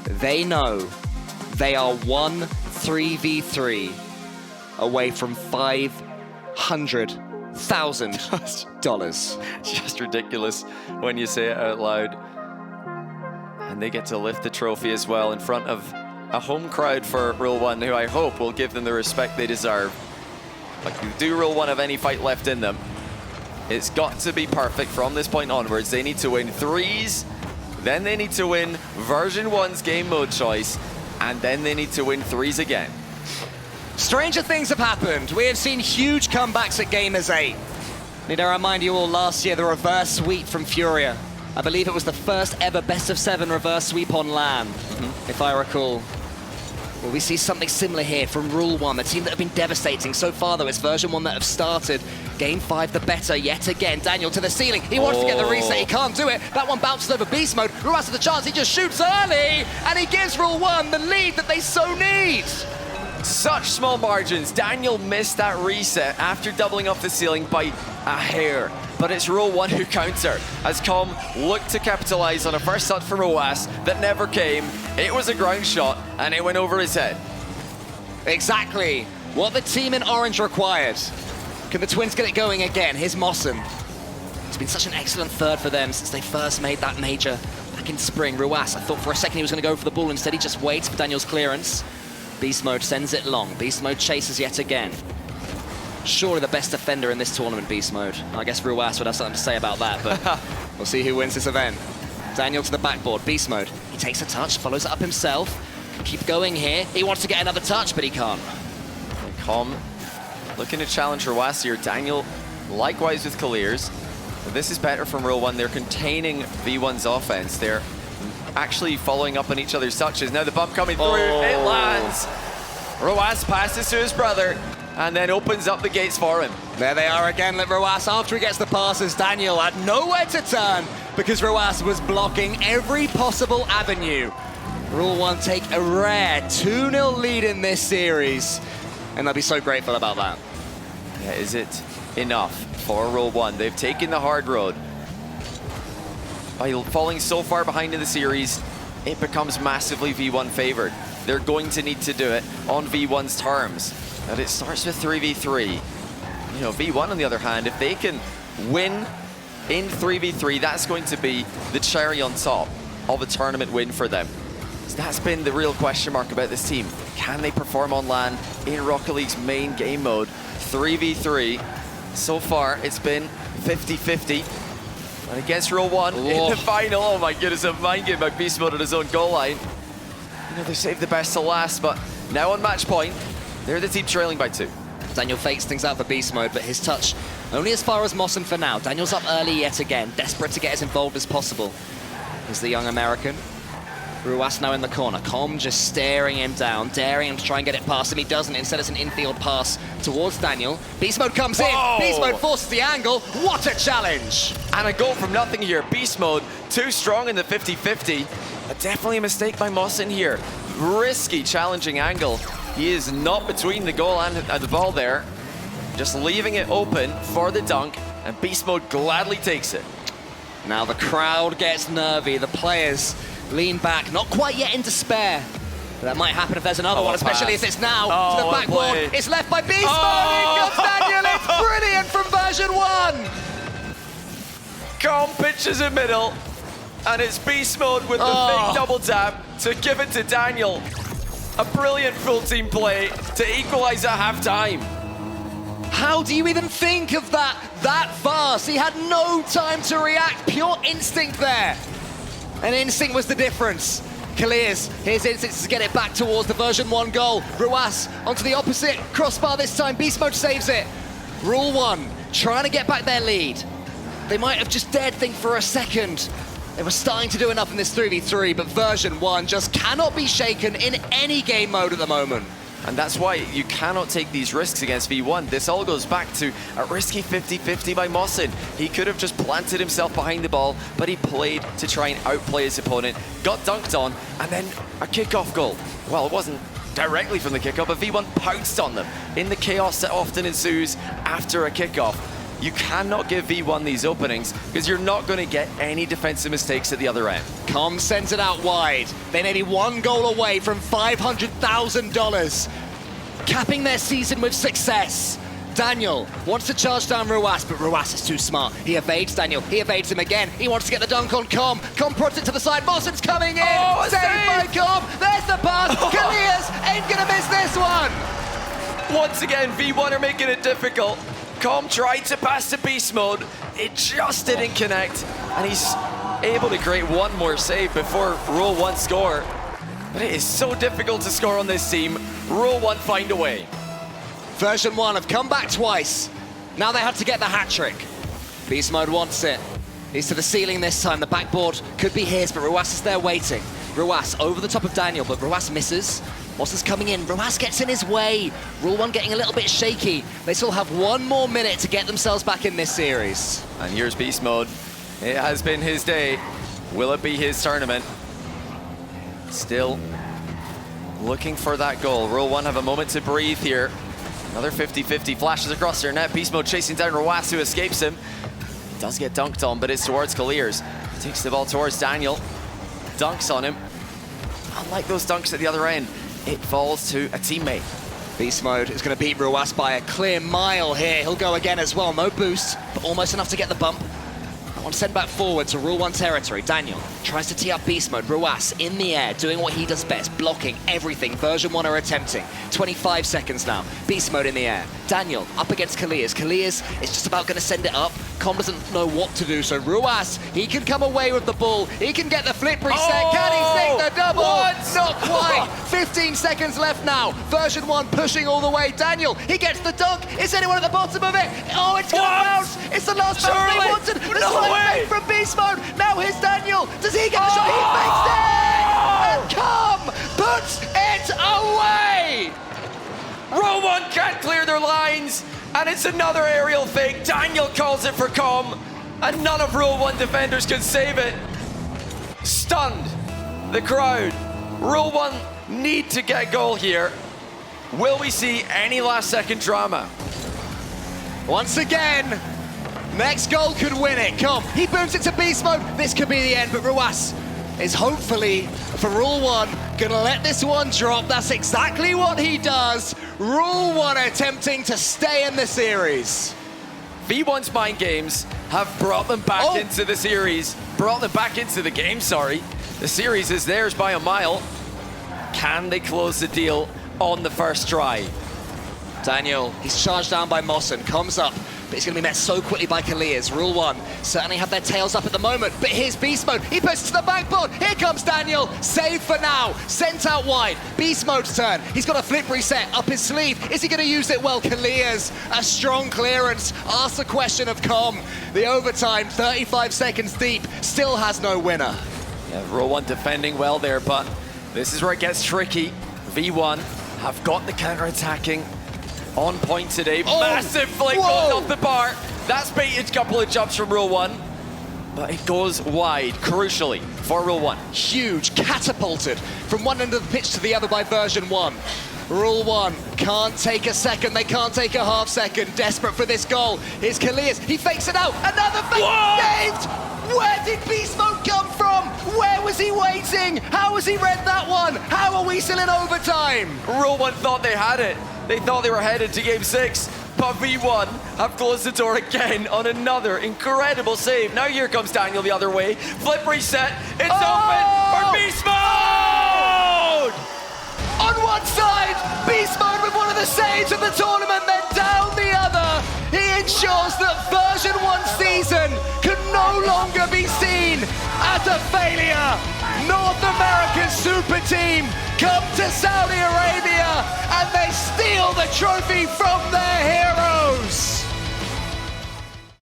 They know they are one 3v3 away from $500,000. Just ridiculous when you say it out loud. And they get to lift the trophy as well in front of a home crowd for Rule 1, who I hope will give them the respect they deserve. Like, do Rule 1 have any fight left in them? It's got to be perfect from this point onwards. They need to win 3s, then they need to win version 1's game mode choice, and then they need to win 3s again. Stranger things have happened. We have seen huge comebacks at Gamers8. Need to remind you all, last year, the reverse sweep from Furia. I believe it was the first ever best of 7 reverse sweep on LAN, if I recall. Well, we see something similar here from Rule 1, the team that have been devastating so far, though. It's version 1 that have started. Game 5 the better yet again. Daniel to the ceiling. He wants to get the reset. He can't do it. That one bounces over beast mode. Ruas has the chance. He just shoots early, and he gives Rule 1 the lead that they so need. Such small margins. Daniel missed that reset after doubling off the ceiling by a hair. But it's Rule 1 who counter, as Com looked to capitalize on a first shot from Ruas that never came. It was a ground shot, and it went over his head. Exactly what the team in orange required. Can the Twins get it going again? Here's Mossen. It's been such an excellent third for them since they first made that major back in spring. Ruas, I thought for a second he was going to go for the ball. Instead, he just waits for Daniel's clearance. Beast Mode sends it long. Beast Mode chases yet again. Surely the best defender in this tournament, Beast Mode. I guess Ruas would have something to say about that, but we'll see who wins this event. Daniel to the backboard, Beast Mode. He takes a touch, follows it up himself. Can keep going here. He wants to get another touch, but he can't. Com looking to challenge Ruas here. Daniel, likewise with Clears. This is better from Rule 1. They're containing V1's offense. They're actually following up on each other's touches. Now the bump coming through, it lands. Ruas passes to his brother and then opens up the gates for him. There they are again, Ruas, after he gets the passes. Daniel had nowhere to turn because Ruas was blocking every possible avenue. Rule 1 take a rare 2-0 lead in this series, and they'll be so grateful about that. Yeah, is it enough for Rule 1? They've taken the hard road. By falling so far behind in the series, it becomes massively V1 favored. They're going to need to do it on V1's terms. But it starts with 3v3. You know, V1 on the other hand, if they can win in 3v3, that's going to be the cherry on top of a tournament win for them. So that's been the real question mark about this team. Can they perform on LAN in Rocket League's main game mode? 3v3. So far, it's been 50-50. And against Rule 1 in the final, oh my goodness, a mind game by Beast Mode at his own goal line. You know, they saved the best to last, but now on match point, they're the team trailing by 2. Daniel fakes things out for Beast Mode, but his touch only as far as Mossen for now. Daniel's up early yet again, desperate to get as involved as possible. Here's the young American. Ruas now in the corner. Com just staring him down, daring him to try and get it past him. He doesn't. Instead, it's an infield pass towards Daniel. Beast Mode comes in. Beast Mode forces the angle. What a challenge! And a goal from nothing here. Beast Mode, too strong in the 50-50. But definitely a mistake by Mossen here. Risky challenging angle. He is not between the goal and the ball there. Just leaving it open for the dunk. And Beast Mode gladly takes it. Now the crowd gets nervy. The players lean back, not quite yet in despair. But that might happen if there's another one, especially if it's now to the backboard. It's left by Beast Mode. Here comes Daniel. It's brilliant from version 1. Com pitches in middle, and it's Beast Mode with the big double tap to give it to Daniel. A brilliant full team play to equalize at halftime. How do you even think of that fast? He had no time to react. Pure instinct there. And instinct was the difference. Clears. Here's instinct to get it back towards the version 1 goal. Ruas onto the opposite crossbar this time. Beast Mode saves it. Rule 1 trying to get back their lead. They might have just dared think for a second. They were starting to do enough in this 3v3, but version 1 just cannot be shaken in any game mode at the moment. And that's why you cannot take these risks against V1. This all goes back to a risky 50-50 by Mossen. He could have just planted himself behind the ball, but he played to try and outplay his opponent, got dunked on, and then a kickoff goal. Well, it wasn't directly from the kickoff, but V1 pounced on them in the chaos that often ensues after a kickoff. You cannot give V1 these openings because you're not going to get any defensive mistakes at the other end. Com sends it out wide. They're nearly one goal away from $500,000, capping their season with success. Daniel wants to charge down Ruas, but Ruas is too smart. He evades Daniel. He evades him again. He wants to get the dunk on Com. Com prods it to the side. Mawson's coming in. Oh, Saved by Com. There's the pass. Kalias ain't going to miss this one. Once again, V1 are making it difficult. Com tried to pass to Beast Mode. It just didn't connect. And he's able to create one more save before Rule 1 score. But it is so difficult to score on this team. Rule 1 find a way. Version 1 have come back twice. Now they have to get the hat trick. Beast Mode wants it. He's to the ceiling this time. The backboard could be his, but Ruas is there waiting. Ruas over the top of Daniel, but Ruas misses. Mawson's coming in. Ruas gets in his way. Rule 1 getting a little bit shaky. They still have one more minute to get themselves back in this series. And here's Beast Mode. It has been his day. Will it be his tournament? Still looking for that goal. Rule 1 have a moment to breathe here. Another 50-50 flashes across their net. Beast Mode chasing down Ruas, who escapes him. He does get dunked on, but it's towards Kaliers. Takes the ball towards Daniel. Dunks on him. Unlike those dunks at the other end, it falls to a teammate. Beast Mode is going to beat Ruas by a clear mile here. He'll go again as well. No boost, but almost enough to get the bump. On send back forward to Rule 1 territory. Daniel tries to tee up Beast Mode. Ruas in the air, doing what he does best, blocking everything Version 1 are attempting. 25 seconds now. Beast Mode in the air. Daniel up against Kalias. Kalias is just about going to send it up. Com doesn't know what to do, so Ruas, he can come away with the ball. He can get the flip reset. Oh! Can he sink the double? What? Not quite. 15 seconds left now. Version 1 pushing all the way. Daniel, he gets the dunk. Is anyone at the bottom of it? Oh, it's going to bounce. It's the last bounce they wanted. The slide fake from Beast Mode. Now here's Daniel. Does he get the shot? He makes it! And Com puts it away! Rule 1 can't clear their lines, and it's another aerial fake. Daniel calls it for Com, and none of Rule 1 defenders can save it. Stunned, the crowd. Rule 1 need to get a goal here. Will we see any last-second drama? Once again, next goal could win it. Com, he booms it to Beast Mode. This could be the end, but Ruas is hopefully, for Rule 1, gonna let this one drop. That's exactly what he does. Rule 1 attempting to stay in the series. V1's mind games have brought them back into the series. Brought them back into the game, sorry. The series is theirs by a mile. Can they close the deal on the first try? Daniel, he's charged down by Mawson, comes up, but he's going to be met so quickly by Kalias. Rule 1 certainly have their tails up at the moment, but here's Beast Mode. He puts it to the backboard. Here comes Daniel. Save for now. Sent out wide. Beast Mode's turn. He's got a flip reset up his sleeve. Is he going to use it? Well, Kalias, a strong clearance. Asks the question of Com. The overtime, 35 seconds deep, still has no winner. Yeah, Rule 1 defending well there, but this is where it gets tricky. V1 have got the counter-attacking on point today. Massive flick going off the bar. That's baited a couple of jumps from Rule 1, but it goes wide, crucially, for Rule 1. Huge, catapulted from one end of the pitch to the other by Version 1. Rule 1 can't take a second, they can't take a half second. Desperate for this goal. Here's Kalias, he fakes it out. Another fake saved! Where did Beast Mode come from? Where was he waiting? How has he read that one? How are we still in overtime? Rule 1 thought they had it. They thought they were headed to Game 6, but V1 have closed the door again on another incredible save. Now here comes Daniel the other way. Flip reset. It's open for Beast Mode! On one side, Beast Mode with one of the saves of the tournament, then down the other. He ensures that Version 1 season can no longer be seen as a failure. North American super team come to Saudi Arabia and they steal the trophy from their hero.